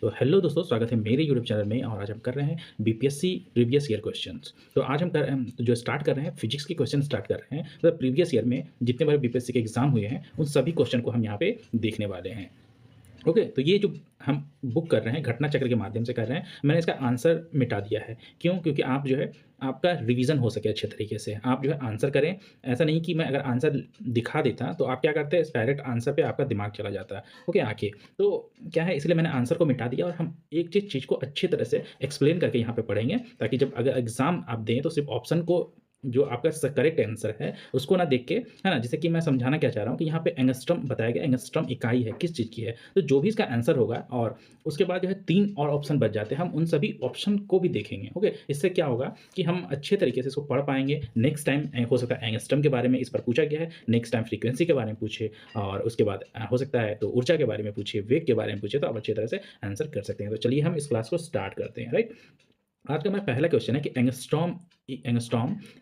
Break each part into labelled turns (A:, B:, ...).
A: तो हेलो दोस्तों, स्वागत है मेरे यूट्यूब चैनल में। और आज हम कर रहे हैं बीपीएससी प्रीवियस ईयर क्वेश्चंस। तो आज हम जो स्टार्ट कर रहे हैं फिजिक्स के क्वेश्चन स्टार्ट कर रहे हैं। तो प्रीवियस ईयर में जितने बार बीपीएससी के एग्जाम हुए हैं उन सभी क्वेश्चन को हम यहाँ पे देखने वाले हैं। ओके, तो ये जो हम बुक कर रहे हैं घटना चक्र के माध्यम से कर रहे हैं। मैंने इसका आंसर मिटा दिया है। क्यों? क्योंकि आप जो है आपका रिवीजन हो सके अच्छे तरीके से। आप जो है आंसर करें। ऐसा नहीं कि मैं अगर आंसर दिखा देता तो आप क्या करते हैं, डायरेक्ट आंसर पे आपका दिमाग चला जाता है। ओके, आके तो क्या है, इसलिए मैंने आंसर को मिटा दिया और हम एक चीज़ को अच्छी तरह से एक्सप्लेन करके यहाँ पे पढ़ेंगे, ताकि जब अगर एग्ज़ाम आप दें तो सिर्फ ऑप्शन को जो आपका करेक्ट आंसर है उसको ना देख के, है ना? जैसे कि मैं समझाना क्या चाह रहा हूँ कि यहाँ पे एंगस्ट्रम बताया गया, एंगस्ट्रम इकाई है, किस चीज़ की है। तो जो भी इसका आंसर होगा और उसके बाद जो है 3 और ऑप्शन बच जाते हैं, हम उन सभी ऑप्शन को भी देखेंगे। ओके, इससे क्या होगा कि हम अच्छे तरीके से इसको पढ़ पाएँगे। नेक्स्ट टाइम हो सकता है एंगस्ट्रम के बारे में इस पर पूछा गया है, नेक्स्ट टाइम फ्रीक्वेंसी के बारे में पूछे और उसके बाद हो सकता है तो ऊर्जा के बारे में पूछे, वेग के बारे में पूछे, तो आप अच्छी तरह से आंसर कर सकते हैं। तो चलिए हम इस क्लास को स्टार्ट करते हैं, राइट? आज का हमारा पहला क्वेश्चन है कि एंगस्ट्रॉम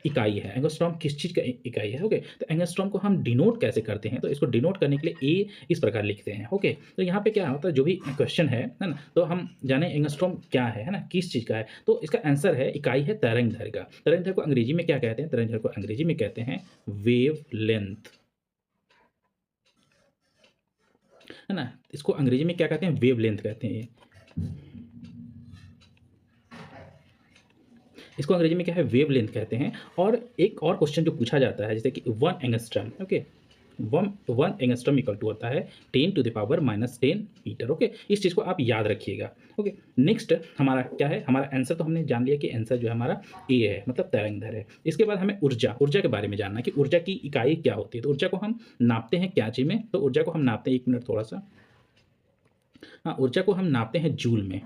A: इकाई है। एंगस्ट्रॉम किस चीज़ का इकाई है? ओके, तो एंगस्ट्रॉम को हम डिनोट कैसे करते हैं? तो इसको डिनोट करने के लिए ए इस प्रकार लिखते हैं। ओके, तो यहाँ पे क्या होता है, जो भी क्वेश्चन है ना? तो हम जाने एंगस्ट्रॉम क्या है ना? किस चीज़ का है? तो इसका आंसर है, इकाई है तरंगदैर्घ्य का। तरंगदैर्घ्य को अंग्रेजी में क्या कहते हैं? तरंगदैर्घ्य को अंग्रेजी में कहते हैं वेव लेंथ, है ना? इसको अंग्रेजी में क्या कहते हैं? वेव लेंथ कहते हैं। इसको अंग्रेजी में क्या है, वेवलेंथ कहते हैं। और एक और क्वेश्चन जो पूछा जाता है, जैसे कि 1 angstrom, okay, 1 angstrom equal to होता है 10⁻⁻10 मीटर। ओके, इस चीज़ को आप याद रखिएगा। ओके, नेक्स्ट हमारा क्या है, हमारा आंसर तो हमने जान लिया कि आंसर जो है हमारा ए है, मतलब तरंगदैर्घ्य है। इसके बाद हमें ऊर्जा के बारे में जानना है कि ऊर्जा की इकाई क्या होती है। तो ऊर्जा को हम नापते हैं क्या चीज़ में? तो ऊर्जा को हम नापते हैं, 1 मिनट थोड़ा सा। हाँ, ऊर्जा को हम नापते हैं जूल में।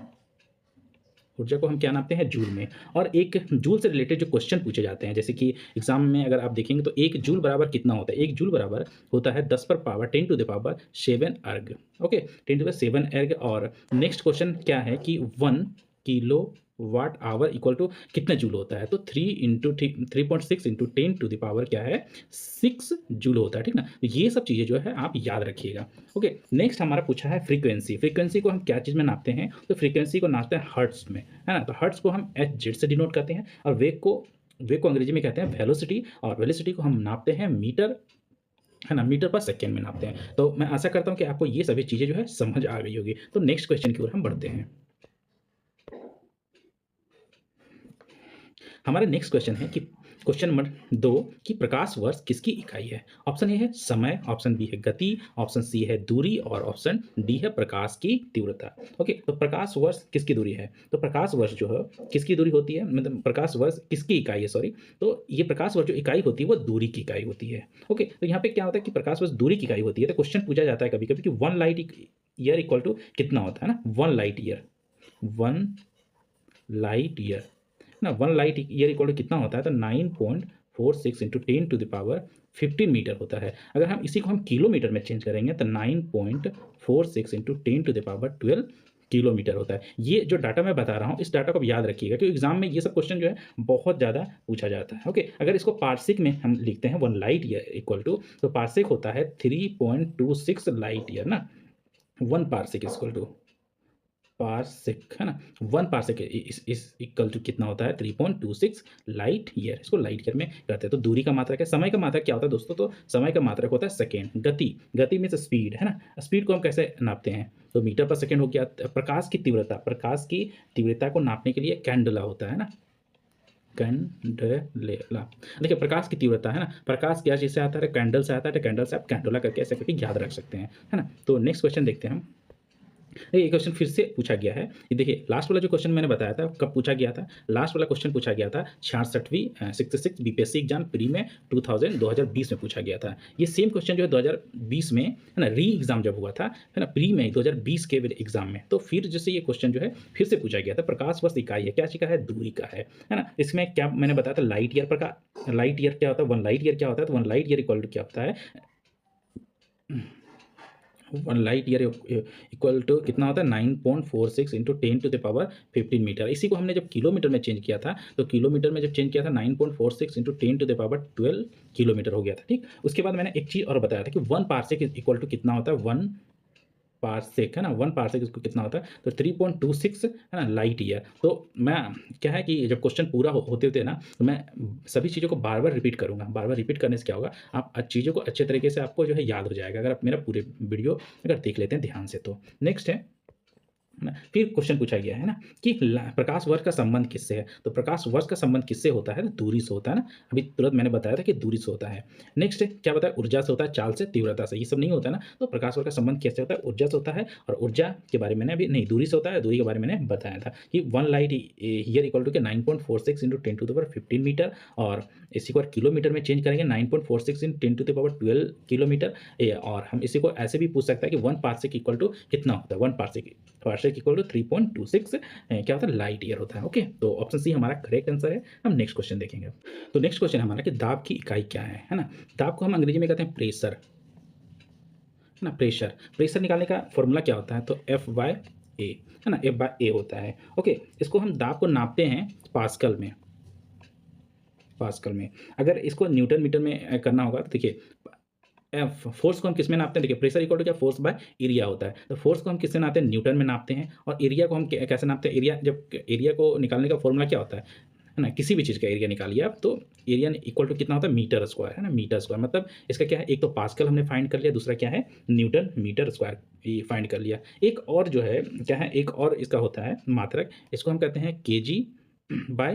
A: ऊर्जा को हम क्या नापते हैं? जूल में। और एक जूल से रिलेटेड जो क्वेश्चन पूछे जाते हैं, जैसे कि एग्जाम में अगर आप देखेंगे तो 1 जूल बराबर कितना होता है? 1 जूल बराबर होता है 10⁻⁷ अर्ग। ओके, 10⁻⁷ अर्ग। और नेक्स्ट क्वेश्चन क्या है कि 1 kilo watt hour equal to कितने जूल होता है? तो 3.6 इंटू 10⁻ क्या है? 6 जूल होता है, ठीक ना? तो ये सब चीज़ें जो है आप याद रखिएगा। ओके, नेक्स्ट हमारा पूछा है फ्रीक्वेंसी। फ्रीक्वेंसी को हम क्या चीज़ में नापते हैं? तो फ्रीक्वेंसी को नापते हैं हर्ट्ज में, है ना? तो हर्ट्ज को हम एच जेड से डिनोट करते हैं। और वेग को अंग्रेजी में कहते हैं वेलोसिटी। और वेलोसिटी को हम नापते हैं मीटर, है ना? मीटर पर सेकेंड में नापते हैं। तो मैं आशा करता हूँ कि आपको ये सभी चीज़ें जो है समझ आ गई होगी। तो नेक्स्ट क्वेश्चन की ओर हम बढ़ते हैं। हमारा नेक्स्ट क्वेश्चन है कि क्वेश्चन नंबर 2 कि प्रकाश वर्ष किसकी इकाई है? ऑप्शन ए है समय, ऑप्शन बी है गति, ऑप्शन सी है दूरी और ऑप्शन डी है प्रकाश की तीव्रता। ओके, तो प्रकाश वर्ष किसकी दूरी है? तो प्रकाश वर्ष जो है किसकी दूरी होती है, मतलब प्रकाश वर्ष किसकी इकाई है, सॉरी। तो ये प्रकाश वर्ष जो इकाई होती है वो दूरी की इकाई होती है। ओके, तो यहाँ पे क्या होता है कि प्रकाश वर्ष दूरी की इकाई होती है। तो क्वेश्चन पूछा जाता है कभी कभी कि 1 लाइट ईयर इक्वल टू कितना होता है ना? 1 लाइट ईयर, 1 लाइट ईयर ना, 1 लाइट ईयर इक्वल टू कितना होता है? तो 9.46 इंटू 10⁻15 मीटर होता है। अगर हम इसी को हम किलोमीटर में चेंज करेंगे तो 9.46 इंटू 10⁻12 किलोमीटर होता है। ये जो डाटा मैं बता रहा हूँ, इस डाटा को याद रखिएगा, क्योंकि एग्जाम में ये सब क्वेश्चन जो है बहुत ज़्यादा पूछा जाता है। ओके, अगर इसको पार्सिक में हम लिखते हैं 1 लाइट ईयर इक्वल टू, तो पार्सिक होता है 3.26 लाइट ईयर ना। 1 पार्सिक इक्वल टू पारसेक, है ना? 1 पारसेक इस इक्वल टू कितना होता है? 3.26 लाइट ईयर। इसको लाइट ईयर में करते हैं। तो दूरी का मात्रक है। समय का मात्रक क्या होता है दोस्तों? तो समय का मात्रक होता है सेकेंड। गति मीन्स स्पीड, है ना? स्पीड को हम कैसे नापते हैं? तो मीटर पर सेकेंड हो गया। प्रकाश की तीव्रता को नापने के लिए कैंडला होता है ना, कैंडेला। देखिए, प्रकाश की तीव्रता, है ना, प्रकाश क्या चीज़ से आता है? कैंडल से आता है। तो कैंडल से आप कैंडोला करके ऐसे करके याद रख सकते हैं, है ना? तो नेक्स्ट क्वेश्चन देखते हैं हम। ये क्वेश्चन फिर से पूछा गया है। ये देखिए, लास्ट वाला जो क्वेश्चन मैंने बताया था कब पूछा गया था? लास्ट वाला क्वेश्चन पूछा गया था 66वीं 66 बीपीएससी एग्जाम प्री में 2020 में पूछा गया था। ये सेम क्वेश्चन जो है 2020 में, है ना, री एग्जाम जब हुआ था, है ना, प्री में 2020 के एग्जाम में, तो फिर जैसे ये क्वेश्चन जो है फिर से पूछा गया था। प्रकाश वर्ष इकाई है, क्या चीज़ का है? दूरी का है ना? इसमें क्या मैंने बताया था? Light year. लाइट ईयर क्या होता है? 1 लाइट ईयर क्या होता है? तो 1 लाइट ईयर इक्वल टू क्या होता है? 1 लाइट ईयर इक्वल टू कितना होता है? 9.46 इंटू 10⁻15 मीटर। इसी को हमने जब किलोमीटर में चेंज किया था, तो किलोमीटर में जब चेंज किया था 9.46 इंटू 10⁻12 किलोमीटर हो गया था, ठीक। उसके बाद मैंने एक चीज़ और बताया था कि 1 पारसेक इक्वल टू कितना होता है? 1 पारसेक, है ना, 1 पारसेक इसको कितना होता है, तो 3.26 है ना लाइट ईयर। तो मैं क्या है कि जब क्वेश्चन पूरा होते-होते ना, तो मैं सभी चीज़ों को बार-बार रिपीट करूँगा। बार-बार रिपीट करने से क्या होगा, आप चीज़ों को अच्छे तरीके से आपको जो है याद हो जाएगा, अगर आप मेरा पूरे वीडियो अगर देख लेते हैं ध्यान से तो। नेक्स्ट है ना, फिर क्वेश्चन पूछा गया है ना कि प्रकाश वर्ष का संबंध किससे है? तो प्रकाश वर्ष का संबंध किससे होता है? तो दूरी से होता है ना। अभी तुरंत मैंने बताया था कि दूरी से होता है। नेक्स्ट है क्या बताया, ऊर्जा से होता है, चाल से, तीव्रता से, ये सब नहीं होता है ना। तो प्रकाश वर्ष का संबंध कैसे होता है? ऊर्जा से होता है, और ऊर्जा के बारे में मैंने अभी नहीं, दूरी से होता है, दूरी के बारे में मैंने बताया था कि 1 लाइट ईयर इक्वल टू के 9.46 × 10⁻15 मीटर, और इसी को किलोमीटर में चेंज करेंगे 9.46 × 10⁻12 किलोमीटर। और हम इसी को ऐसे भी पूछ सकते हैं कि 1 पारसेक इक्वल टू कितना होता है? 1 पारसेक इक्वल टू 3.26 क्या होता है, लाइट ईयर होता है। ओके, तो ऑप्शन सी हमारा करेक्ट आंसर है। हम नेक्स्ट क्वेश्चन देखेंगे। तो नेक्स्ट क्वेश्चन हमारा कि दाब की इकाई क्या है ना। दाब को हम अंग्रेजी में कहते हैं प्रेशर, है ना, प्रेशर। प्रेशर निकालने का फॉर्मूला क्या होता है, तो F/A, है ना, F/A होता है। ओके, इसको हम दाब को नापते हैं पास्कल में, पास्कल में। अगर इसको न्यूटन मीटर में करना होगा तो देखिए, फोर्स को हम किस में नापते हैं, देखिए प्रेशर इक्वल टू क्या, फोर्स बाय एरिया होता है। तो फोर्स को हम किससे नापते हैं, न्यूटन में नापते हैं। और एरिया को हम कैसे नापते हैं, एरिया, जब एरिया को निकालने का फॉर्मूला क्या होता है ना, किसी भी चीज़ का एरिया निकालिए आप, तो एरिया इक्वल टू कितना होता है, मीटर स्क्वायर, है ना, मीटर स्क्वायर। मतलब इसका क्या है, एक तो पास्कल हमने फाइंड कर लिया, दूसरा क्या है, न्यूटन मीटर स्क्वायर ये फाइंड कर लिया। एक और जो है क्या है, एक और इसका होता है मात्रक, इसको हम कहते हैं KG by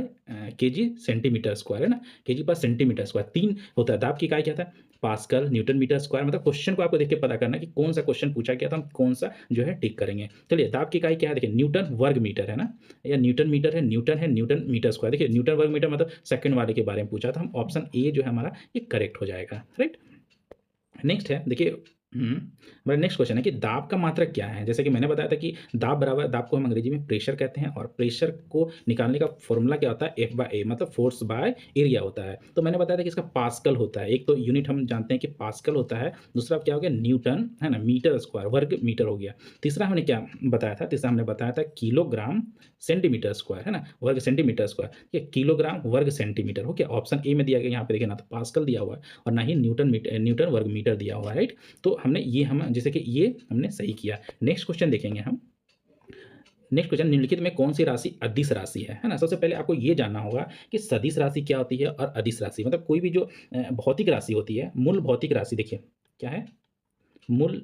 A: KG centimetre square, है ना, केजी पर सेंटीमीटर स्क्वायर। 3 होता है। दाब की इकाई क्या था, पास्कल, न्यूटन मीटर स्क्वायर। मतलब क्वेश्चन को आपको देख के पता करना कि कौन सा क्वेश्चन पूछा गया था, हम कौन सा जो है टिक करेंगे। चलिए, दाब की इकाई क्या है, देखिए न्यूटन वर्ग मीटर, है ना, या न्यूटन मीटर है, न्यूटन मीटर स्क्वायर। देखिए न्यूटन वर्ग मीटर मतलब सेकंड वाले के बारे में पूछा था, हम ऑप्शन ए जो है हमारा ये करेक्ट हो जाएगा, राइट। नेक्स्ट है देखिए, मेरा नेक्स्ट क्वेश्चन है कि दाब का मात्रक क्या है। जैसे कि मैंने बताया था कि दाब बराबर, दाब को हम अंग्रेजी में प्रेशर कहते हैं, और प्रेशर को निकालने का फॉर्मूला क्या होता है, F/A, मतलब फोर्स बाय एरिया होता है। तो मैंने बताया था कि इसका पास्कल होता है। एक तो यूनिट हम जानते हैं कि पास्कल होता है, दूसरा क्या हो गया, न्यूटन, है ना, मीटर स्क्वायर, वर्ग मीटर हो गया। तीसरा हमने क्या बताया था, तीसरा हमने बताया था किलोग्राम सेंटीमीटर स्क्वायर, है ना, वर्ग सेंटीमीटर स्क्वायर, ये किलोग्राम वर्ग सेंटीमीटर हो गया। ऑप्शन ए में दिया गया, यहाँ पे देखिए ना तो पास्कल दिया हुआ है और ना ही न्यूटन वर्ग मीटर दिया हुआ है, राइट। तो हमने ये, हम जैसे कि ये हमने सही किया। नेक्स्ट क्वेश्चन देखेंगे हम। नेक्स्ट क्वेश्चन, निम्नलिखित में कौन सी राशि अदिश राशि है ना। सबसे पहले आपको ये जानना होगा कि सदिश राशि क्या होती है और अदिश राशि, मतलब कोई भी जो भौतिक राशि होती है, मूल भौतिक राशि, देखिए क्या है, मूल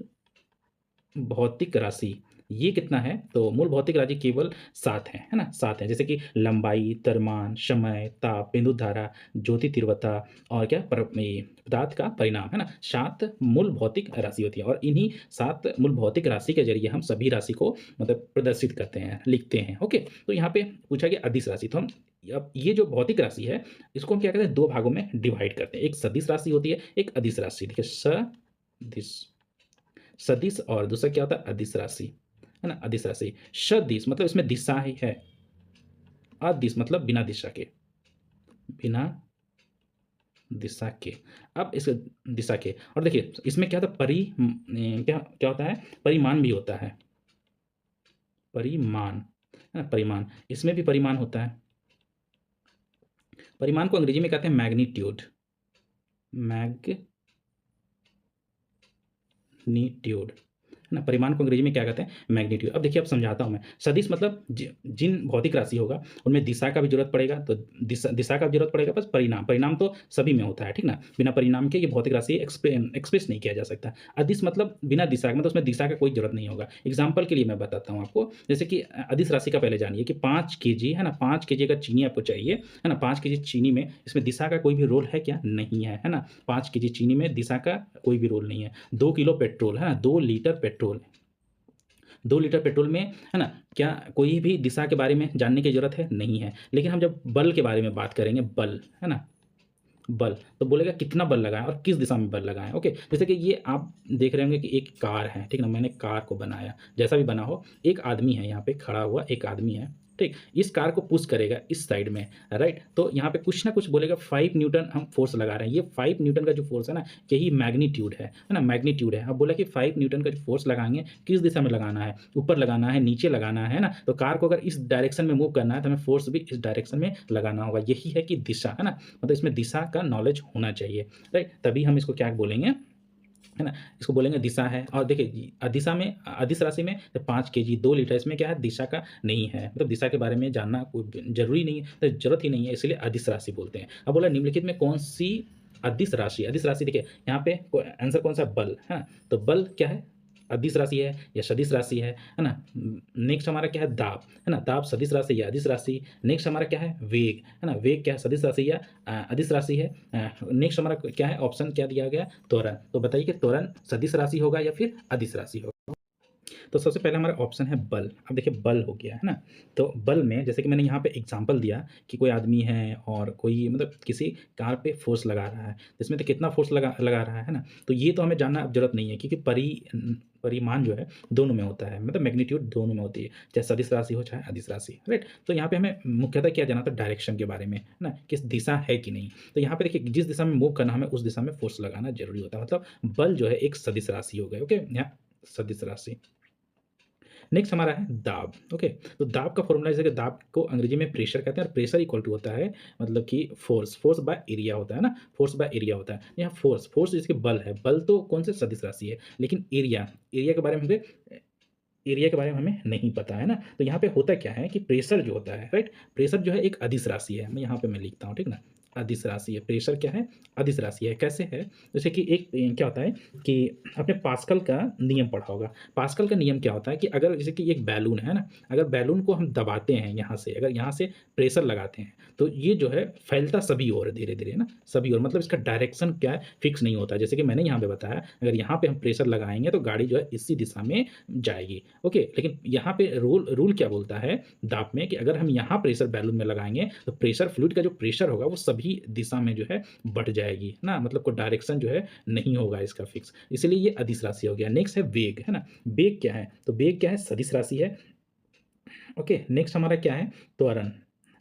A: भौतिक राशि, ये कितना है, तो मूल भौतिक राशि केवल 7 है ना, 7 है। जैसे कि लंबाई, द्रव्यमान, समय, ताप, विद्युत धारा, ज्योति तीव्रता, और क्या ये पदार्थ का परिणाम, है ना। 7 मूल भौतिक राशि होती है, और इन्हीं 7 मूल भौतिक राशि के जरिए हम सभी राशि को मतलब प्रदर्शित करते हैं, लिखते हैं। ओके, तो यहाँ पे पूछा गया अदिश राशि, तो हम अब ये जो भौतिक राशि है इसको हम क्या कहते हैं, 2 भागों में डिवाइड करते हैं। एक सदिश राशि होती है, एक अदिश राशि। देखिए सदिश, सदिश, और दूसरा क्या होता है, अदिश राशि, है ना, अदिश राशि। सदिश मतलब इसमें दिशा ही है, अदिश मतलब बिना दिशा के, बिना दिशा के। अब इस दिशा के, और देखिए इसमें क्या था, क्या क्या होता है, परिमाण भी होता है, परिमाण, है ना, परिमाण, इसमें भी परिमाण होता है। परिमाण को अंग्रेजी में कहते हैं मैग्नीट्यूड, मैग्नीट्यूड, है ना। परिमाण को अंग्रेजी में क्या कहते हैं, मैग्नीट्यूड। अब देखिए, अब समझाता हूँ मैं। सदिश मतलब जिन भौतिक राशि होगा उनमें दिशा का भी जरूरत पड़ेगा, तो दिशा का भी जरूरत पड़ेगा, बस परिणाम, परिणाम तो सभी में होता है, ठीक ना। बिना परिणाम के ये भौतिक राशि एक्सप्रेस नहीं किया जा सकता। अदिश मतलब बिना दिशा, मतलब उसमें दिशा का कोई जरूरत नहीं होगा। एग्जाम्पल के लिए मैं बताता हूँ आपको, जैसे कि अदिश राशि का पहले जानिए कि 5 केजी, है ना, 5 केजी अगर चीनी आपको चाहिए, है ना, 5 केजी चीनी में इसमें दिशा का कोई भी रोल है क्या, नहीं है ना। 5 केजी चीनी में दिशा का कोई भी रोल नहीं है। 2 किलो पेट्रोल, है ना, 2 लीटर पेट्रोल, 2 लीटर पेट्रोल में, है ना, क्या कोई भी दिशा के बारे में जानने की ज़रूरत है, नहीं है। लेकिन हम जब बल के बारे में बात करेंगे, बल, है ना, बल, तो बोलेगा कितना बल लगाएँ और किस दिशा में बल लगाएँ। ओके, जैसे कि ये आप देख रहे होंगे कि एक कार है, ठीक ना, मैंने कार को बनाया, जैसा भी बना हो, एक आदमी है यहाँ पे खड़ा हुआ, एक आदमी है, ठीक। इस कार को पुश करेगा इस साइड में, राइट। तो यहाँ पे कुछ ना कुछ बोलेगा, 5 न्यूटन हम फोर्स लगा रहे हैं। ये 5 न्यूटन का जो फोर्स है ना, यही मैग्नीट्यूड है ना, मैग्नीट्यूड है। अब बोला कि 5 न्यूटन का जो फोर्स लगाएंगे, किस दिशा में लगाना है, ऊपर लगाना है, नीचे लगाना है ना। तो कार को अगर इस डायरेक्शन में मूव करना है तो हमें फोर्स भी इस डायरेक्शन में लगाना होगा। यही है कि दिशा, है ना, मतलब इसमें दिशा का नॉलेज होना चाहिए, राइट। तभी हम इसको क्या बोलेंगे, है ना? इसको बोलेंगे दिशा है और देखिए दिशा में अदिश राशि में तो 5 केजी 2 लीटर इसमें क्या है दिशा का नहीं है। मतलब दिशा के बारे में जानना कोई ज़रूरी नहीं है, तो ज़रूरत ही नहीं है इसलिए अदिश राशि बोलते हैं। अब बोला निम्नलिखित में कौन-सी अदिश राशि देखिए यहाँ पे को आंसर कौन-सा बल, है ना? तो बल क्या है? अदिश राशि है या सदिश राशि है ना? नेक्स्ट हमारा क्या है दाब, है ना? दाब सदिश राशि या अदिश राशि। नेक्स्ट हमारा क्या है वेग, है ना? वेग क्या है सदिश राशि या अदिश राशि है। नेक्स्ट हमारा क्या है ऑप्शन क्या दिया गया त्वरण। तो बताइए कि त्वरण सदिश राशि होगा या फिर अदिश राशि होगा? तो सबसे पहले हमारा ऑप्शन है बल। अब देखिए बल हो गया, है ना? तो बल में जैसे कि मैंने यहाँ पे एग्ज़ाम्पल दिया कि कोई आदमी है और कोई मतलब किसी कार पे फ़ोर्स लगा रहा है। तो इसमें तो कितना फ़ोर्स लगा लगा रहा है ना? तो ये तो हमें जानना अब ज़रूरत नहीं है क्योंकि परिमाण जो है दोनों में होता है, मतलब मैग्नीट्यूड दोनों में होती है, चाहे सदिश राशि हो चाहे अदिश राशि, राइट? तो यहाँ पे हमें मुख्यतः क्या जानना था डायरेक्शन के बारे में, है ना? किस दिशा है कि नहीं? तो यहाँ पे देखिए जिस दिशा में मूव करना हमें उस दिशा में फ़ोर्स लगाना ज़रूरी होता है। मतलब बल जो है एक सदिश राशि हो गई, ओके? यहाँ सदिश राशि। नेक्स्ट हमारा है दाब, ओके? तो दाब का फ़ॉर्मूला जैसे कि दाब को अंग्रेजी में प्रेशर कहते हैं और प्रेशर इक्वल टू होता है मतलब कि फ़ोर्स बाय एरिया होता है ना? फ़ोर्स बाय एरिया होता है। यहाँ फ़ोर्स जिसके बल है, बल तो कौन से सदिश राशि है, लेकिन एरिया के बारे में हमें नहीं पता है ना? तो यहाँ पे होता क्या है कि प्रेशर जो होता है, राइट? प्रेशर जो है एक अदिश राशि है। मैं यहाँ पे मैं लिखता हूँ, ठीक ना? अदिश राशि है, प्रेशर क्या है? अदिश राशि है। कैसे है? जैसे कि एक क्या होता है कि आपने पास्कल का नियम पढ़ा होगा। पास्कल का नियम क्या होता है कि अगर जैसे कि एक बैलून है ना, अगर बैलून को हम दबाते हैं यहाँ से, अगर यहाँ से प्रेशर लगाते हैं, तो ये जो है फैलता सभी ओर है धीरे-धीरे, है ना? सभी ओर मतलब इसका डायरेक्शन क्या है, फिक्स नहीं होता है। जैसे कि मैंने यहाँ पे बताया, अगर यहाँ पे हम प्रेशर लगाएँगे तो गाड़ी जो है इसी दिशा में जाएगी, ओके? लेकिन यहाँ पे रूल क्या बोलता है दाब में कि अगर हम यहाँ प्रेशर बैलून में लगाएँगे, तो प्रेशर फ्लूइड का जो प्रेशर होगा वो सभी दिशा में जो है बढ़ जाएगी, ना? मतलब कोई डायरेक्शन जो है नहीं होगा इसका फिक्स, इसलिए ये अदिश राशि हो गया। नेक्स्ट है वेग, है ना? वेग क्या है? तो वेग क्या है? सदिश राशि है, ओके? नेक्स्ट हमारा क्या है? त्वरण,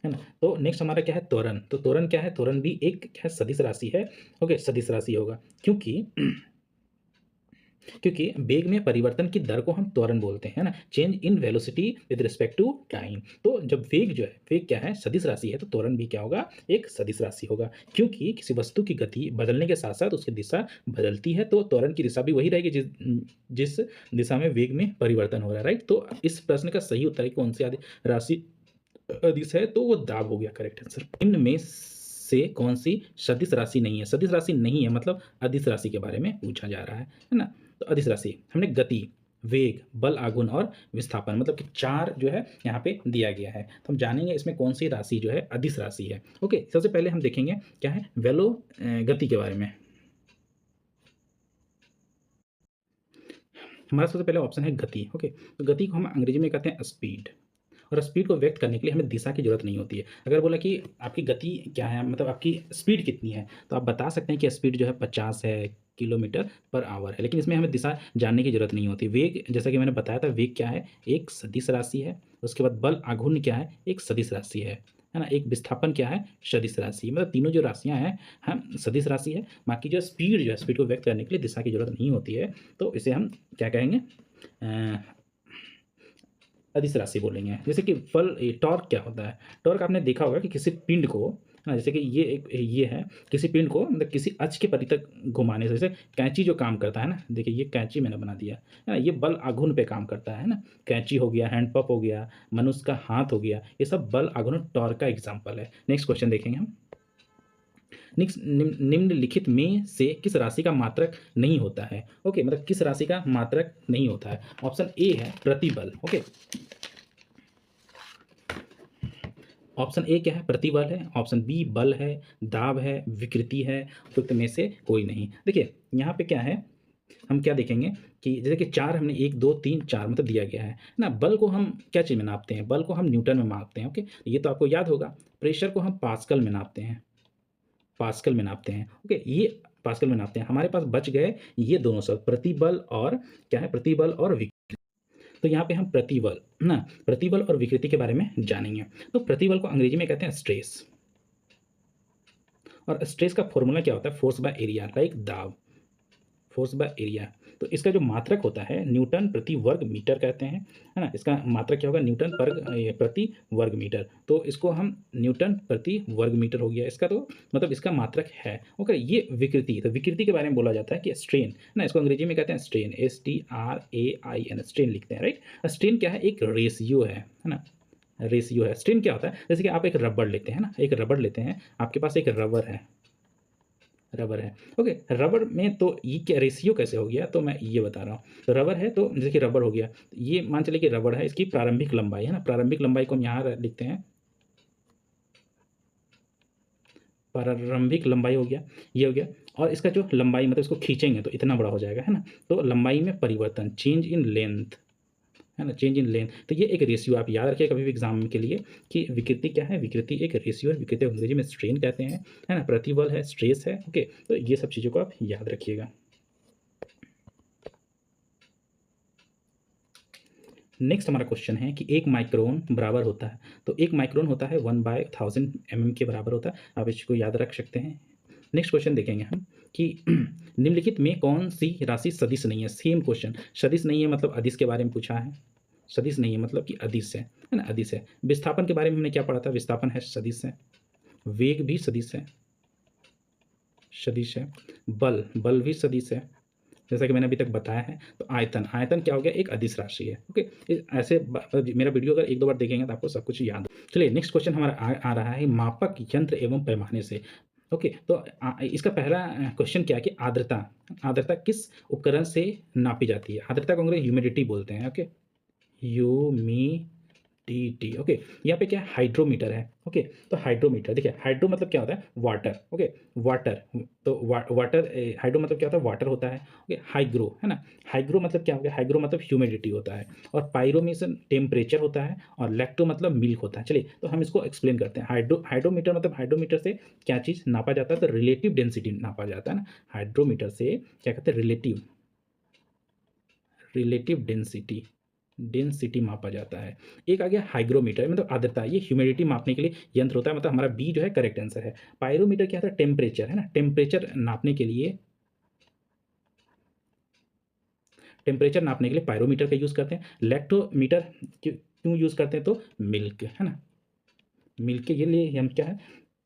A: है ना? तो नेक्स्ट हमारा क्या है? त्वरण। तो त्वरण क्या है? त्वरण भी एक क्या है? सदिश राशि है, ओके? सदिश राशि होगा क्योंकि वेग में परिवर्तन की दर को हम त्वरण बोलते हैं ना, change in velocity with respect to time. तो जब वेग जो है वेग क्या है सदिश राशि है तो त्वरण भी क्या होगा एक सदिश राशि होगा क्योंकि किसी वस्तु की गति बदलने के साथ साथ उसकी दिशा बदलती है तो त्वरण की दिशा भी वही रहेगी जिस दिशा में वेग में परिवर्तन हो रहा है, राइट? तो इस प्रश्न का सही उत्तर है कौन सी राशि अदिश है तो वो दाब हो गया करेक्ट आंसर। इनमें से कौन सी सदिश राशि नहीं है? सदिश राशि नहीं है मतलब अदिश राशि के बारे में पूछा जा रहा है ना? तो अदिश राशि हमने गति, वेग, बल आघूर्ण और विस्थापन मतलब कि 4 जो है यहाँ पे दिया गया है। तो हम जानेंगे इसमें कौन सी राशि जो है अदिश राशि है। ओके, सबसे पहले हम देखेंगे क्या है गति के बारे में। हमारा सबसे पहला ऑप्शन है गति, ओके? तो गति को हम अंग्रेजी में कहते हैं स्पीड और स्पीड को व्यक्त करने के लिए हमें दिशा की ज़रूरत नहीं होती है। अगर बोला कि आपकी गति क्या है मतलब आपकी स्पीड कितनी है, तो आप बता सकते हैं कि स्पीड जो है 50 है किलोमीटर पर आवर है, लेकिन इसमें हमें दिशा जानने की ज़रूरत नहीं होती। वेग जैसा कि मैंने बताया था वेग क्या है, एक सदिश राशि है। उसके बाद बल आघूर्ण क्या है, एक सदिश राशि है ना? एक विस्थापन क्या है, सदिश राशि। मतलब तीनों जो राशियाँ हैं हम सदिश राशि है। बाकी जो स्पीड को व्यक्त करने के लिए दिशा की ज़रूरत नहीं होती है, तो इसे हम क्या कहेंगे अदिश राशि बोलेंगे। जैसे कि टॉर्क क्या होता है? टॉर्क आपने देखा होगा कि किसी पिंड को है ना, जैसे कि ये है, किसी पिंड को मतलब किसी अक्ष के परितक घुमाने से जैसे कैंची जो काम करता है ना, देखिए ये कैंची मैंने बना दिया, है ना? ये बल आघूर्ण पे काम करता है ना? कैंची हो गया, हैंड पंप हो गया, मनुष्य का हाथ हो गया, ये सब बल आघूर्ण टॉर्क का एग्ज़ाम्पल है। नेक्स्ट क्वेश्चन देखेंगे हम। निम्नलिखित में से किस राशि का मात्रक नहीं होता है? ओके, मतलब किस राशि का मात्रक नहीं होता है? ऑप्शन ए है प्रतिबल, ओके? ऑप्शन ए क्या है प्रतिबल है, ऑप्शन बी बल है, दाब है, विकृति है, उपयुक्त में से कोई नहीं। देखिए यहाँ पे क्या है, हम क्या देखेंगे कि जैसे कि 4 हमने 1 2 3 4 मतलब दिया गया है ना? बल को हम क्या चीज़ में नापते हैं? बल को हम न्यूटन में मापते हैं, ओके? ये तो आपको याद होगा। प्रेशर को हम पास्कल में नापते हैं, ओके? ये पास्कल में नापते हैं। हमारे पास बच गए ये दोनों शब्द प्रतिबल और क्या है प्रतिबल और विकृति। तो यहाँ पे हम प्रतिबल और विकृति के बारे में जानेंगे। तो प्रतिबल को अंग्रेजी में कहते हैं स्ट्रेस और स्ट्रेस का फॉर्मूला क्या होता है? फोर्स बाय एरिया लाइक दाब, फोर्स बाय एरिया। तो इसका जो मात्रक होता है न्यूटन प्रति वर्ग मीटर कहते हैं, है ना? इसका मात्रक क्या होगा? न्यूटन प्रति वर्ग मीटर। तो इसको हम न्यूटन प्रति वर्ग मीटर हो गया इसका, तो मतलब इसका मात्रक है। ओके, ये विकृति, तो विकृति के बारे में बोला जाता है कि स्ट्रेन, ना इसको अंग्रेजी में कहते हैं स्ट्रेन, STRAIN, स्ट्रेन लिखते हैं, राइट? स्ट्रेन क्या है? एक रेशियो है ना? रेशियो है। स्ट्रेन क्या होता है? जैसे कि आप एक रबड़ लेते हैं ना, एक रबड़ लेते हैं, आपके पास एक रबर है, रबर है, ओके। रबर में तो ये क्या रेशियो कैसे हो गया? तो मैं ये बता रहा हूँ। तो रबर है, तो जैसे कि रबर हो गया, ये मान चले कि रबर है, इसकी प्रारंभिक लंबाई है ना, प्रारंभिक लंबाई को हम यहाँ लिखते हैं, प्रारंभिक लंबाई हो गया, ये हो गया। और इसका जो लंबाई मतलब इसको खींचेंगे तो इतना बड़ा हो जाएगा, है ना? तो लंबाई में परिवर्तन, चेंज इन लेंथ, है ना, चेंज इन लेंथ। तो ये एक रेशियो आप याद रखिए कभी भी एग्जाम के लिए कि विकृति क्या है? विकृति एक रेशियो है, विकृति अंग्रेजी में स्ट्रेन कहते हैं, है ना? प्रतिबल है, स्ट्रेस है, ओके। तो ये सब चीज़ों को आप याद रखिएगा। नेक्स्ट हमारा क्वेश्चन है कि 1 माइक्रोन बराबर होता है, तो 1 माइक्रोन होता है 1/1000 mm के बराबर होता है, आप इसको याद रख सकते हैं। नेक्स्ट क्वेश्चन देखेंगे हम कि निम्नलिखित में कौन सी राशि सदिश नहीं है? सेम क्वेश्चन, सदिश नहीं है मतलब अदिश के बारे में पूछा है, सदिश नहीं है मतलब कि अदिश है ना? अदिश है। विस्थापन के बारे में हमने क्या पढ़ा था? विस्थापन है, सदिश है। वेग भी सदिश है, सदिश है। बल, बल भी सदिश है, जैसा कि मैंने अभी तक बताया है। तो आयतन, आयतन क्या हो गया? एक अदिश राशि है, ओके। ऐसे मेरा वीडियो अगर एक दो बार देखेंगे तो आपको सब कुछ याद। चलिए नेक्स्ट क्वेश्चन हमारा आ रहा है मापक यंत्र एवं पैमाने से, ओके। तो इसका पहला क्वेश्चन क्या है कि आर्द्रता, आर्द्रता किस उपकरण से नापी जाती है? आर्द्रता को अंग्रेजी ह्यूमिडिटी बोलते हैं, ओके, ह्यूमिडिटी, ओके। यहाँ पे क्या है? हाइड्रोमीटर है, ओके। तो हाइड्रोमीटर, देखिए हाइड्रो मतलब क्या होता है? Water, okay, water. तो वाटर, हाइड्रो मतलब क्या होता है? वाटर होता है, ओके। हाइग्रो, है ना? हाइग्रो मतलब क्या हो गया? हाइग्रो मतलब ह्यूमिडिटी होता है, और पायरोमीशन टेम्परेचर होता है, और लैक्टो मतलब मिल्क होता है। चलिए तो हम इसको एक्सप्लेन करते हैं। हाइड्रोमीटर मतलब हाइड्रोमीटर से क्या चीज़ नापा जाता है? तो रिलेटिव डेंसिटी नापा जाता है ना। हाइड्रोमीटर से क्या कहते हैं? रिलेटिव, रिलेटिव डेंसिटी, डेंसिटी मापा जाता है। एक आ गया हाइग्रोमीटर, मतलब आर्द्रता, ये ह्यूमिडिटी मापने के लिए यंत्र होता है, मतलब हमारा बी जो है करेक्ट आंसर है। पायरोमीटर क्या था? टेम्परेचर, है ना? टेम्परेचर नापने के लिए, टेम्परेचर नापने के लिए पायरोमीटर का यूज़ करते हैं। लैक्टोमीटर क्यों क्यों यूज़ करते हैं? तो मिल्क, है ना, मिल्क के लिए हम क्या है?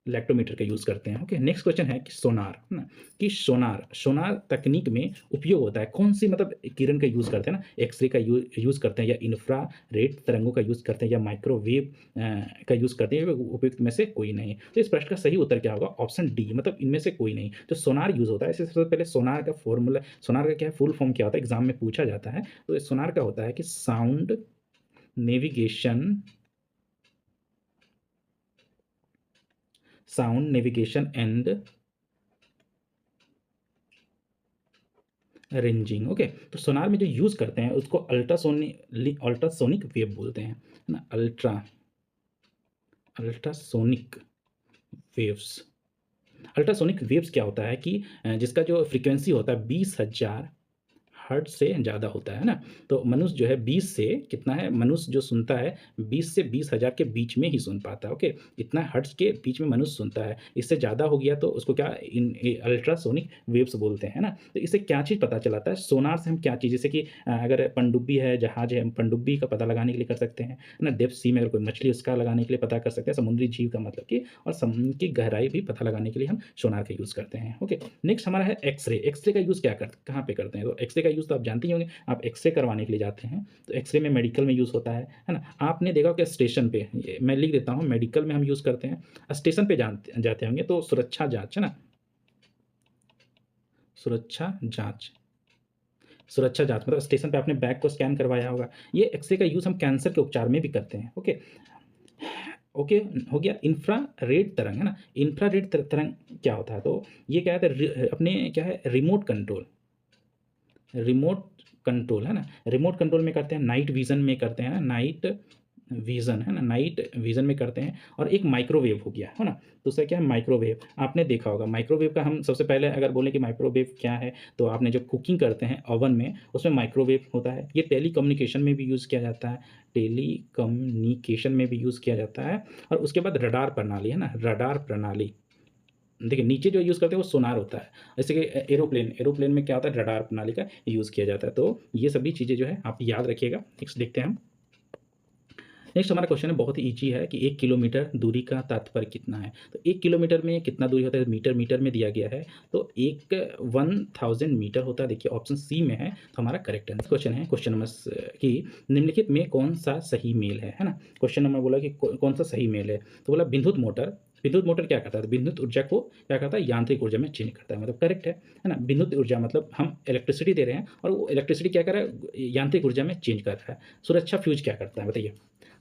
A: लैक्टोमीटर का यूज़ करते हैं, ओके। नेक्स्ट क्वेश्चन है कि सोनार, है ना, कि सोनार, सोनार तकनीक में उपयोग होता है कौन सी, मतलब किरण का यूज़ करते हैं ना? एक्सरे का यूज़ करते हैं, या इंफ्रा रेड तरंगों का यूज़ करते हैं, या माइक्रोवेव का यूज़ करते हैं, उपयुक्त में से कोई नहीं। तो इस प्रश्न का सही उत्तर क्या होगा? ऑप्शन डी, मतलब इनमें से कोई नहीं। जो सोनार यूज़ होता है, इससे सबसे पहले सोनार का फॉर्मूला, सोनार का क्या है? फुल फॉर्म क्या होता है? एग्जाम में पूछा जाता है। तो सोनार का होता है कि sound navigation, sound navigation and ranging, okay. तो सोनार में जो यूज़ करते हैं उसको अल्ट्रासोनिक वेव बोलते हैं, है ना? Ultrasonic waves. अल्ट्रासोनिक वेव्स क्या होता है कि जिसका जो फ्रीक्वेंसी होता है 20,000 हर्ट्ज से ज़्यादा होता है ना। तो मनुष्य जो है 20 से कितना है? मनुष्य जो सुनता है 20 से 20,000 के बीच में ही सुन पाता है, ओके। इतना हर्ट्ज के बीच में मनुष्य सुनता है, इससे ज़्यादा हो गया तो उसको क्या अल्ट्रासोनिक वेव्स बोलते हैं ना। तो इससे क्या चीज़ पता चलाता है? सोनार से हम क्या चीज़, जैसे कि अगर पनडुब्बी है, जहाज है, हम पनडुब्बी का पता लगाने के लिए कर सकते हैं, है ना। डेप्थ सी में अगर कोई मछली, उसका लगाने के लिए पता कर सकते हैं, समुद्री जीव का मतलब कि, और समुद्र की गहराई भी पता लगाने के लिए हम सोनार का यूज़ करते हैं, ओके। नेक्स्ट हमारा है एक्सरे। एक्सरे का यूज़ क्या करते, कहाँ पे करते हैं? तो एक्सरे का यूज़ तो आप जानते ही होंगे, आप एक्सरे करवाने के लिए जाते हैं, तो एक्सरे में मेडिकल में यूज़ होता है ना। आपने देखा कि स्टेशन पे, मैं लिख देता हूँ, मेडिकल में हम यूज़ करते हैं, स्टेशन पे जाते होंगे तो सुरक्षा जाँच, है ना, सुरक्षा जाँच, सुरक्षा जाँच मतलब स्टेशन पे आपने बैग को स्कैन करवाया होगा। ये एक्सरे का यूज़ हम कैंसर के उपचार में भी करते हैं, ओके। ओके, हो गया इंफ्रारेड तरंग, है ना। इंफ्रारेड तरंग क्या होता है? तो ये क्या है? अपने क्या है? रिमोट कंट्रोल, रिमोट कंट्रोल, है ना। रिमोट कंट्रोल में करते हैं, नाइट विज़न में करते हैं ना, नाइट विज़न, है ना, नाइट विज़न में करते हैं। और एक माइक्रोवेव हो गया, है ना। दूसरा क्या है? माइक्रोवेव, आपने देखा होगा माइक्रोवेव का, हम सबसे पहले अगर बोलें कि माइक्रोवेव क्या है, तो आपने जो कुकिंग करते हैं ओवन में, उसमें माइक्रोवेव होता है। ये टेलीकम्युनिकेशन में भी यूज़ किया जाता है, टेलीकम्युनिकेशन में भी यूज़ किया जाता है। और उसके बाद रडार प्रणाली, है ना, रडार प्रणाली, देखिए नीचे जो यूज़ करते हैं वो सोनार होता है। जैसे कि एरोप्लेन में क्या होता है, रडार प्रणाली का यूज़ किया जाता है। तो ये सभी चीज़ें जो है आप याद रखिएगा। नेक्स्ट देखते हैं हम। नेक्स्ट हमारा क्वेश्चन है, बहुत ही ईज़ी है कि 1 किलोमीटर दूरी का तात्पर्य कितना है? तो 1 किलोमीटर में कितना दूरी होता है? मीटर में दिया गया है। तो 1000 मीटर होता है। देखिए ऑप्शन सी में है, तो हमारा करेक्ट आंसर। क्वेश्चन है क्वेश्चन नंबर कि निम्नलिखित में कौन-सा सही मेल है ना? क्वेश्चन नंबर बोला कि कौन-सा सही मेल है? तो बोला विद्युत मोटर क्या करता है? विद्युत ऊर्जा को क्या करता है? यांत्रिक ऊर्जा में चेंज करता है, मतलब करेक्ट है ना? विद्युत ऊर्जा मतलब हम इलेक्ट्रिसिटी दे रहे हैं और वो इलेक्ट्रिसिटी क्या कर रहा है? यांत्रिक ऊर्जा में चेंज कर रहा है। सुरक्षा फ्यूज़ क्या करता है बताइए?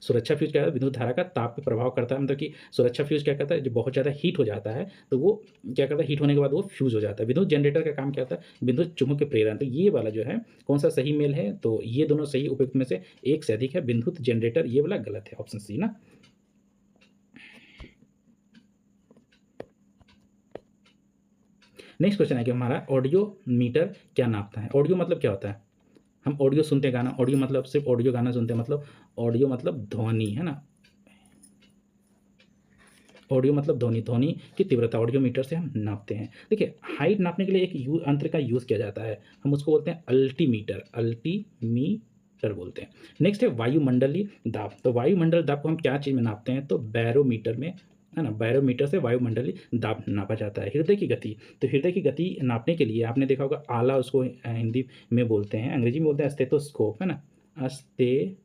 A: सुरक्षा फ्यूज़ क्या है? विद्युत धारा का ताप पे प्रभाव करता है, मतलब कि सुरक्षा फ्यूज़ क्या करता है? जब बहुत ज़्यादा हीट हो जाता है, तो वो क्या करता है? हीट होने के बाद वो फ्यूज़ हो जाता है। विद्युत जनरेटर का काम क्या होता है? विद्युत चुम्बकीय प्रेरण। तो ये वाला जो है कौन-सा सही मेल है? तो ये दोनों सही उपयुक्त में से एक से अधिक है। विद्युत जनरेटर ये वाला गलत है, ऑप्शन सी ना। नेक्स्ट क्वेश्चन है कि हमारा ऑडियो मीटर क्या नापता है? ऑडियो मतलब क्या होता है? हम ऑडियो सुनते हैं गाना, ऑडियो मतलब सिर्फ़ ऑडियो गाना सुनते हैं, मतलब ऑडियो मतलब ध्वनि, है ना? ऑडियो मतलब ध्वनि, ध्वनि की तीव्रता ऑडियो मीटर से हम नापते हैं। देखिए हाइट नापने के लिए एक यंत्र का यूज़ किया जाता है, हम उसको बोलते हैं अल्टीमीटर, अल्टीमीटर बोलते हैं। नेक्स्ट है वायुमंडलीय दाब। तो वायुमंडल दाब को हम क्या चीज़ में नापते हैं? तो बैरोमीटर में, है ना? बैरोमीटर से वायुमंडलीय दाब नापा जाता है। हृदय की गति, तो हृदय की गति नापने के लिए आपने देखा होगा आला, उसको हिंदी में बोलते हैं, अंग्रेजी में बोलते हैं स्टेथोस्कोप, है ना? स्टेथोस्कोप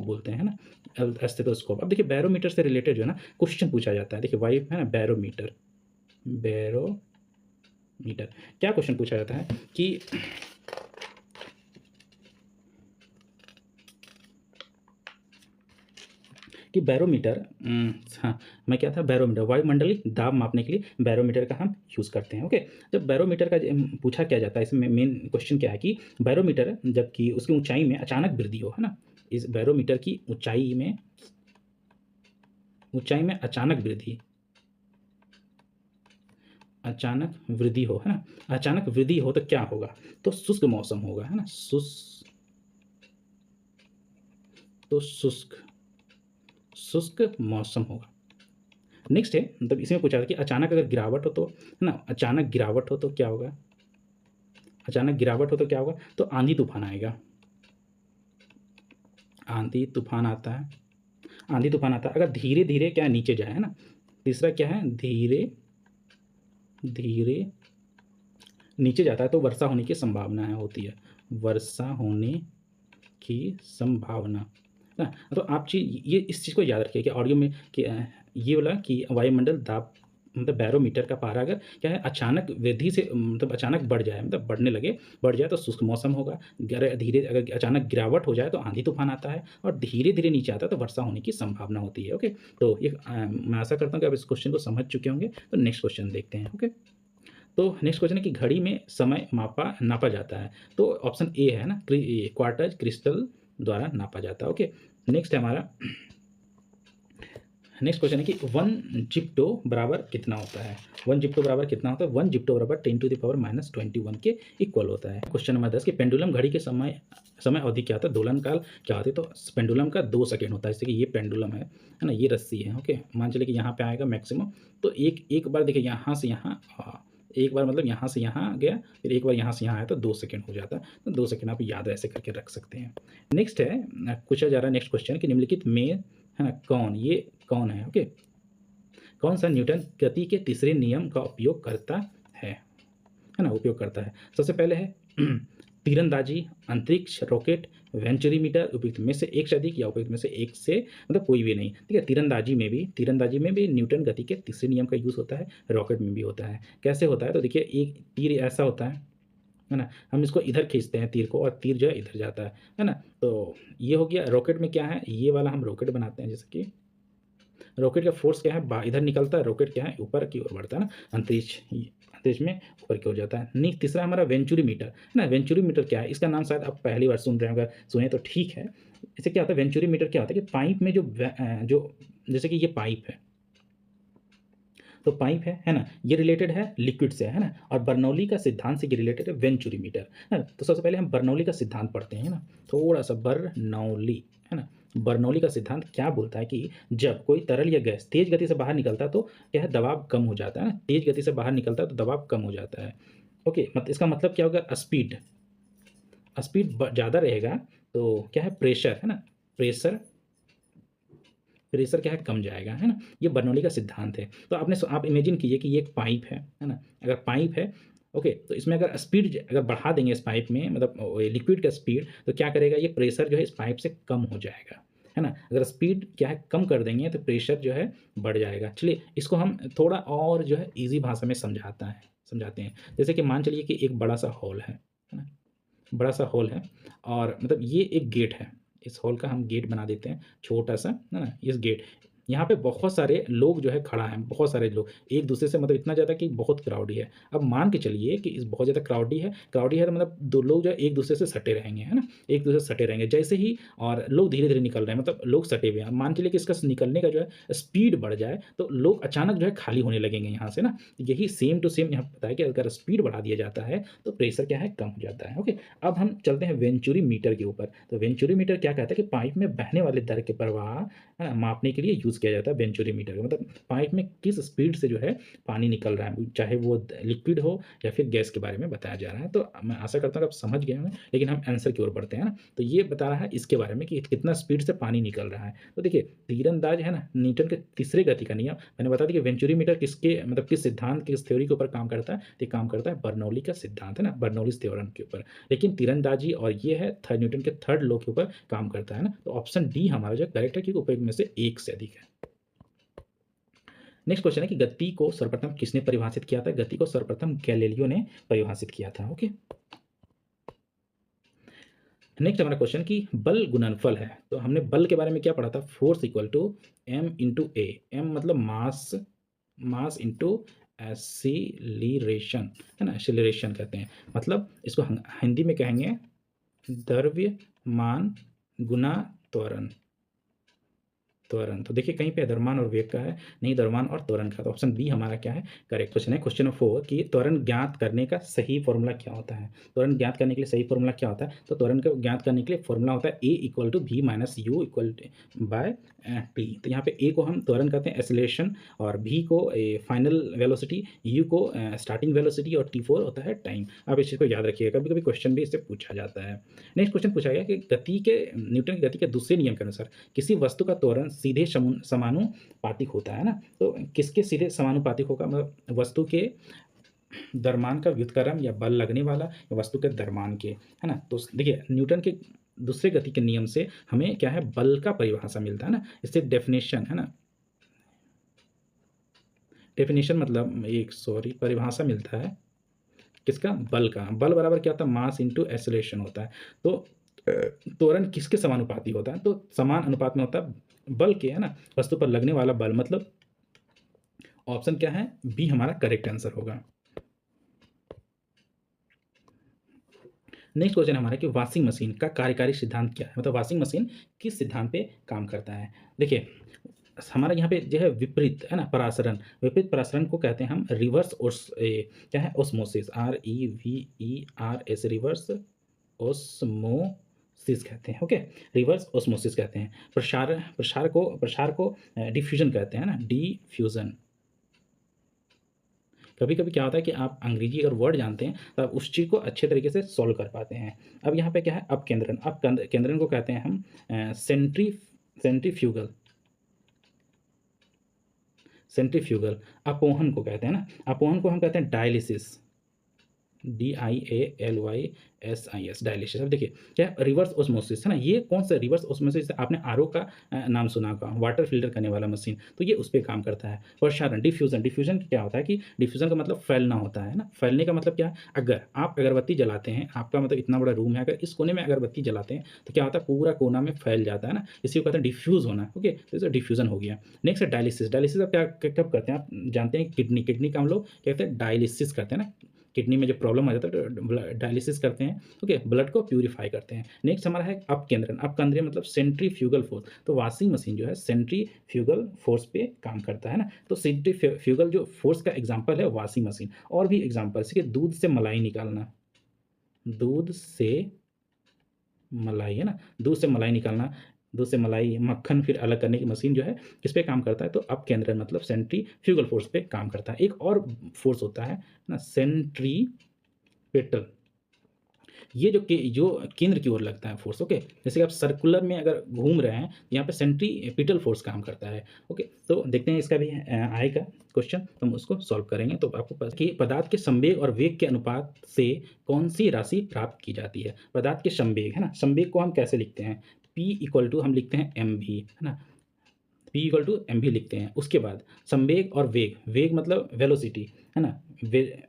A: बोलते हैं, है ना? स्टेथोस्कोप। अब देखिए बैरोमीटर से रिलेटेड जो है ना क्वेश्चन पूछा जाता है। देखिए वायु है ना, बैरोमीटर, क्या क्वेश्चन पूछा जाता है कि बैरोमीटर, हाँ, मैं क्या था, बैरोमीटर वायुमंडलीय दाब मापने के लिए बैरोमीटर का हम यूज़ करते हैं। ओके, जब बैरोमीटर का पूछा क्या जाता है, इसमें मेन क्वेश्चन क्या है कि बैरोमीटर जबकि उसकी ऊंचाई में अचानक वृद्धि हो, है ना? इस बैरोमीटर की अचानक वृद्धि हो, है ना? अचानक वृद्धि हो तो क्या होगा? तो शुष्क मौसम होगा, है ना? शुष्क मौसम होगा। नेक्स्ट है, मतलब इसमें पूछा था कि अचानक अगर गिरावट हो तो, है ना? अचानक गिरावट हो तो क्या होगा? तो आंधी तूफान आएगा। आंधी तूफान आता है अगर धीरे धीरे क्या नीचे जाए, है ना? तीसरा क्या है? धीरे धीरे नीचे जाता है तो वर्षा होने की संभावना होती है। वर्षा होने की संभावना, है ना? तो आप ये इस चीज़ को याद रखिए कि ऑडियो में कि ये वाला कि वायुमंडल दाब, मतलब बैरोमीटर का पारा अगर क्या है अचानक वृद्धि से, मतलब अचानक बढ़ जाए, मतलब बढ़ जाए तो शुष्क मौसम होगा। धीरे अगर अचानक गिरावट हो जाए तो आंधी तूफान आता है, और धीरे धीरे नीचे आता है तो वर्षा होने की संभावना होती है। ओके, तो ये मैं आशा करता हूँ कि आप इस क्वेश्चन को समझ चुके होंगे। तो नेक्स्ट क्वेश्चन देखते हैं। ओके, तो नेक्स्ट क्वेश्चन है कि घड़ी में समय नापा जाता है। तो ऑप्शन ए है ना, क्वार्टर क्रिस्टल द्वारा नापा जाता है। ओके, नेक्स्ट है हमारा, नेक्स्ट क्वेश्चन है कि 1 जिप्टो बराबर कितना होता है? 1 जिप्टो बराबर कितना होता है? 1 जिप्टो बराबर 10 टू द पावर -21 के इक्वल होता है। क्वेश्चन नंबर 10 कि पेंडुलम घड़ी के समय अवधि क्या होता है? दोलन काल क्या होती है? तो पेंडुलम का 2 सेकंड होता है। जैसे कि ये पेंडुलम है ना? ये रस्सी है। ओके, मान चलिए कि यहाँ पे आएगा मैक्सिमम, तो एक बार देखिए यहाँ से यहाँ, एक बार मतलब यहाँ से यहाँ गया, फिर एक बार यहाँ से यहाँ आया तो 2 सेकंड हो जाता है। तो 2 सेकंड आप याद ऐसे करके रख सकते हैं। नेक्स्ट है, पूछा जा रहा है नेक्स्ट क्वेश्चन कि निम्नलिखित में, है ना, कौन है? ओके, कौन सा न्यूटन गति के तीसरे नियम का उपयोग करता है? है ना, उपयोग करता है। सबसे पहले है तीरंदाजी, अंतरिक्ष, रॉकेट, वेंचुरीमीटर, उपयुक्त में से एक से अधिक या उपयुक्त में से एक से, मतलब कोई भी नहीं। ठीक है, तीरंदाजी में भी न्यूटन गति के तीसरे नियम का यूज़ होता है, रॉकेट में भी होता है। कैसे होता है? तो देखिए एक तीर ऐसा होता है ना? हम इसको इधर खींचते हैं तीर को, और तीर जो है इधर जाता है ना? तो ये हो गया। रॉकेट में क्या है? ये वाला हम रॉकेट बनाते हैं, जैसे कि रॉकेट का फोर्स क्या है? इधर निकलता है, रॉकेट क्या है? ऊपर की ओर बढ़ता है ना, अंतरिक्ष में ऊपर की ओर जाता है। नहीं, तीसरा हमारा वेंचुरी मीटर है ना। वेंचुरी मीटर क्या है? इसका नाम शायद आप पहली बार सुन रहे हैं, अगर सुने तो ठीक है। इससे क्या होता है? वेंचुरी मीटर क्या होता है कि पाइप में जो जैसे कि ये पाइप है, तो पाइप है ना, ये रिलेटेड है लिक्विड से, है ना, और बर्नौली का सिद्धांत से ये रिलेटेड है वेंचुरी मीटर, है ना। तो सबसे पहले हम बर्नौली का सिद्धांत पढ़ते हैं ना, थोड़ा सा बर्नौली, है ना, बर्नौली का सिद्धांत क्या बोलता है कि जब कोई तरल या गैस तेज गति से बाहर निकलता है तो क्या है, दबाव कम हो जाता है ना, तेज गति से बाहर निकलता है तो दबाव कम हो जाता है। ओके, इसका मतलब क्या होगा, स्पीड स्पीड ज़्यादा रहेगा तो क्या है, प्रेशर है ना, प्रेशर प्रेशर क्या है, कम जाएगा, है ना। ये बर्नौली का सिद्धांत है। तो आप इमेजिन कीजिए कि ये एक पाइप है ना। अगर पाइप है, ओके, तो इसमें अगर स्पीड अगर बढ़ा देंगे इस पाइप में, मतलब लिक्विड का स्पीड, तो क्या करेगा, ये प्रेशर जो है इस पाइप से कम हो जाएगा, है ना। अगर स्पीड क्या है कम कर देंगे तो प्रेशर जो है बढ़ जाएगा। चलिए इसको हम थोड़ा और जो है ईजी भाषा में समझाते हैं। जैसे कि मान चलिए कि एक बड़ा सा हॉल है ना, बड़ा सा हॉल है, और मतलब ये एक गेट है। इस हॉल का हम गेट बना देते हैं छोटा सा, है ना। इस गेट, यहाँ पे बहुत सारे लोग जो है खड़ा हैं, बहुत सारे लोग एक दूसरे से, मतलब इतना ज़्यादा कि बहुत क्राउडी है। अब मान के चलिए कि इस बहुत ज़्यादा क्राउडी है तो मतलब दो लोग जो है एक दूसरे से सटे रहेंगे, है ना, एक दूसरे से सटे रहेंगे जैसे ही, और लोग धीरे धीरे निकल रहे हैं, मतलब लोग सटे हुए हैं। अब मान चलिए कि इसका निकलने का जो है स्पीड बढ़ जाए तो लोग अचानक जो है खाली होने लगेंगे यहाँ से ना। यही सेम टू सेम यहाँ पता है कि अगर स्पीड बढ़ा दिया जाता है तो प्रेशर क्या है, कम हो जाता है। ओके, अब हम चलते हैं वेंचुरी मीटर के ऊपर। तो वेंचुरी मीटर क्या कहता है कि पाइप में बहने वाले दर के प्रवाह, है ना, मापने के लिए यूज़ किया जाता है वेंचुरी मीटर का। मतलब पाइप में किस स्पीड से जो है पानी निकल रहा है, चाहे वो लिक्विड हो या फिर गैस के बारे में बताया जा रहा है। तो मैं आशा करता हूँ कि आप समझ गए होंगे, लेकिन हम आंसर की ओर बढ़ते हैं ना। तो ये बता रहा है इसके बारे में कि कितना स्पीड से पानी निकल रहा है। तो देखिए तीरंदाज है ना, न्यूटन के तीसरे गति का नियम, मैंने बता दिया कि वेंचुरी मीटर किसके, मतलब किस सिद्धांत, किस थ्योरी के ऊपर काम करता है, तो काम करता है बर्नौली का सिद्धांत, है ना, बर्नौलीज थ्योरम के ऊपर। लेकिन तीरंदाजी और ये है न्यूटन के थर्ड लॉ के ऊपर काम करता है ना। तो ऑप्शन डी हमारा जो करेक्ट है, क्योंकि उपयोग में से एक से अधिक है। नेक्स्ट क्वेश्चन है कि गति को सर्वप्रथम किसने परिभाषित किया था। गति को सर्वप्रथम गैलीलियो ने परिभाषित किया था। ओके, नेक्स्ट हमारा क्वेश्चन कि बल गुणनफल है। तो हमने बल के बारे में क्या पढ़ा था, force equal to M into A. M मतलब मास इंटू एसिलेशन, है ना, एसिलेशन कहते हैं। मतलब इसको हिंदी में कहेंगे द्रव्यमान गुना त्वरण। तो देखिए कहीं पे द्रव्यमान और वेग का है, नहीं द्रव्यमान और त्वरण का। तो ऑप्शन बी हमारा क्या है, करेक्ट क्वेश्चन है। क्वेश्चन नंबर 4 कि त्वरण ज्ञात करने का सही फॉर्मूला क्या होता है। त्वरण ज्ञात करने के लिए सही फॉर्मूला क्या होता है, तो त्वरण को ज्ञात करने के लिए फॉर्मूला होता है A equal to V minus U equal by T. तो यहाँ पे ए को हम त्वरण कहते हैं एक्सेलरेशन, और भी को फाइनल वेलोसिटी, यू को स्टार्टिंग वेलोसिटी, और टी4 होता है टाइम। आप इस चीज़ को याद रखिएगा, कभी कभी क्वेश्चन भी इससे पूछा जाता है। नेक्स्ट क्वेश्चन पूछा गया कि न्यूटन की गति के दूसरे नियम के अनुसार किसी वस्तु का त्वरण सीधे समानुपातिक होता है ना। तो किसके सीधे समानुपातिक होगा, मतलब वस्तु के द्रव्यमान का व्युत्क्रम, या बल लगने वाला, या वस्तु के द्रव्यमान के, है ना। तो देखिए न्यूटन के दूसरे गति के नियम से हमें क्या है, बल का परिभाषा मिलता है ना। इससे डेफिनेशन, है ना, डेफिनेशन मतलब एक परिभाषा मिलता है किसका, बल का। बल बराबर क्या होता है, मास इंटू एक्सेलरेशन होता है। तो त्वरण किसके समानुपाती होता है, तो समान अनुपात में होता है बल के, है ना, वस्तु पर लगने वाला बल। मतलब ऑप्शन क्या है, बी हमारा करेक्ट आंसर होगा। नेक्स्ट क्वेश्चन हमारा कि वॉशिंग मशीन का कार्यकारी सिद्धांत क्या है, मतलब वॉशिंग मशीन किस सिद्धांत पे काम करता है। देखिए हमारा यहाँ पे जो है विपरीत, है ना, परासरण, विपरीत परासरण को कहते हैं हम रिवर्स क्या है, ओस्मोसिस, REVERS, रिवर्स ओस्मोसिस कहते हैं। ओके, रिवर्स ओस्मोसिस कहते हैं। प्रसार को डिफ्यूजन कहते हैं ना, डिफ्यूजन। कभी कभी क्या होता है कि आप अंग्रेजी अगर वर्ड जानते हैं तो आप उस चीज़ को अच्छे तरीके से सॉल्व कर पाते हैं। अब यहाँ पे क्या है, अपकेंद्रण। केंद्रन को कहते हैं हम सेंट्रीफ्यूगल। अपोहन को कहते हैं ना, अपोहन को हम कहते हैं डायलिसिस, DIALYSIS, डायलिसिस। अब देखिए क्या रिवर्स ओस्मोसिस है ना, ये कौन सा रिवर्स ओस्मोसिस, आपने आरओ का नाम सुना होगा, वाटर फिल्टर करने वाला मशीन, तो ये उस पर काम करता है। प्रसारण, डिफ्यूजन क्या होता है कि डिफ्यूजन का मतलब फैलना होता है ना। फैलने का मतलब क्या है, अगर आप अगरबत्ती जलाते हैं, आपका मतलब इतना बड़ा रूम है, अगर इस कोने में अगरबत्ती जलाते हैं तो क्या होता है, पूरा कोना में फैल जाता है ना, इसी को कहते हैं डिफ्यूज होना। ओके, तो इसे डिफ्यूजन हो गया। नेक्स्ट है डायलिसिस। डायलिसिस आप क्या कब करते हैं, आप जानते हैं, किडनी का हम लोग क्या कहते हैं, डायलिसिस करते हैं ना। किडनी में जो प्रॉब्लम आ जाता है तो डायलिसिस करते हैं। ओके, ब्लड को प्यूरिफाई करते हैं। नेक्स्ट हमारा है अपकेंद्रन। अपकेंद्रन मतलब सेंट्रीफ्यूगल फोर्स। तो वॉशिंग मशीन जो है सेंट्रीफ्यूगल फोर्स पे काम करता है ना। तो सेंट्रीफ्यूगल जो फोर्स का एग्जांपल है वॉशिंग मशीन। और भी एग्जांपल, जैसे कि दूध से मलाई निकालना, दूध से मलाई, है ना, दूध से मलाई निकालना, दूध से मलाई, मक्खन फिर अलग करने की मशीन जो है किस पे काम करता है? तो अपकेंद्रन मतलब सेंट्रीफ्यूगल फ़ोर्स पे काम करता है। एक और फ़ोर्स होता है ना सेंट्रीपेटल। ये जो केंद्र की ओर लगता है फ़ोर्स, ओके? जैसे कि आप सर्कुलर में अगर घूम रहे हैं, यहाँ पे सेंट्रीपिटल फ़ोर्स काम करता है, ओके? तो देखते हैं इसका भी आएगा क्वेश्चन, तो हम उसको सॉल्व करेंगे। तो आपको पता कि पदार्थ के संवेग और वेग के अनुपात से कौन-सी राशि प्राप्त की जाती है? पदार्थ के संवेग, है ना? संवेग को हम कैसे लिखते हैं? P इक्वल टू हम लिखते हैं mv, है ना? P इक्वल टू mv लिखते हैं। उसके बाद संवेग और वेग, वेग मतलब वेलोसिटी, है ना? वे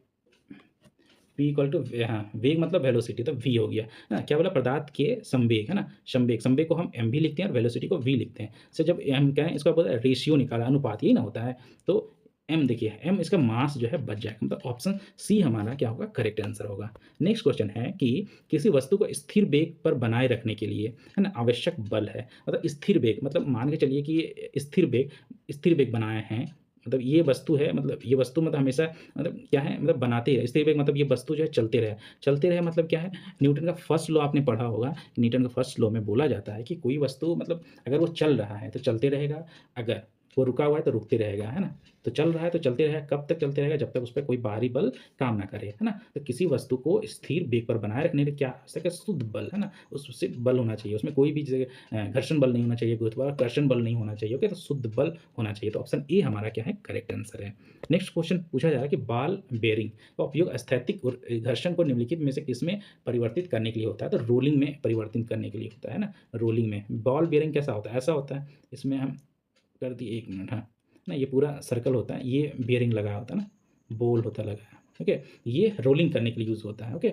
A: P इक्वल टू हाँ, वेग मतलब वेलोसिटी, तो v हो गया, है ना? क्या बोला? पदार्थ के संवेग, है ना? संवेग, संवेग को हम mv लिखते हैं और वेलोसिटी को v लिखते हैं। से जब हम कहें इसका बोला रेशियो निकाला, अनुपात, यही ना होता है। तो m देखिए, m इसका मास जो है बच जाएगा, मतलब ऑप्शन सी हमारा क्या होगा? करेक्ट आंसर होगा। नेक्स्ट क्वेश्चन है कि किसी वस्तु को स्थिर वेग पर बनाए रखने के लिए, है ना, आवश्यक बल है। मतलब स्थिर वेग मतलब मान के चलिए कि ये स्थिर वेग बनाए हैं, मतलब ये वस्तु है, मतलब ये वस्तु मतलब हमेशा मतलब क्या है, मतलब बनाते रहे, स्थिर वेग मतलब ये वस्तु जो है चलते रहे मतलब क्या है? न्यूटन का फर्स्ट लॉ आपने पढ़ा होगा। न्यूटन का फर्स्ट लॉ में बोला जाता है कि कोई वस्तु मतलब अगर वो चल रहा है तो चलते रहेगा, अगर वो रुका हुआ है तो रुकते रहेगा, है ना? तो चल रहा है तो चलते रहेगा, कब तक चलते रहेगा? जब तक उस पे कोई बाहरी बल काम ना करे, है ना? तो किसी वस्तु को स्थिर वेग पर बनाए रखने के लिए क्या आवश्यक है? शुद्ध बल, है ना? उससे बल होना चाहिए, उसमें कोई भी जैसे घर्षण बल नहीं होना चाहिए, गुरुत्वाकर्षण बल नहीं होना चाहिए, ओके? तो शुद्ध बल होना चाहिए। तो ऑप्शन ए हमारा क्या है? करेक्ट आंसर है। नेक्स्ट क्वेश्चन पूछा जा रहा है कि बॉल बेयरिंग का उपयोग स्थैतिक और घर्षण को निम्नलिखित में से किसमें परिवर्तित करने के लिए होता है? तो रोलिंग में परिवर्तित करने के लिए होता है ना? रोलिंग में बॉल बेयरिंग कैसा होता है? ऐसा होता है, इसमें हम कर दिए, 1 मिनट, हाँ, ना ये पूरा सर्कल होता है, ये बेयरिंग लगा होता है ना, बोल होता है लगाया, ओके? ये रोलिंग करने के लिए यूज़ होता है, ओके?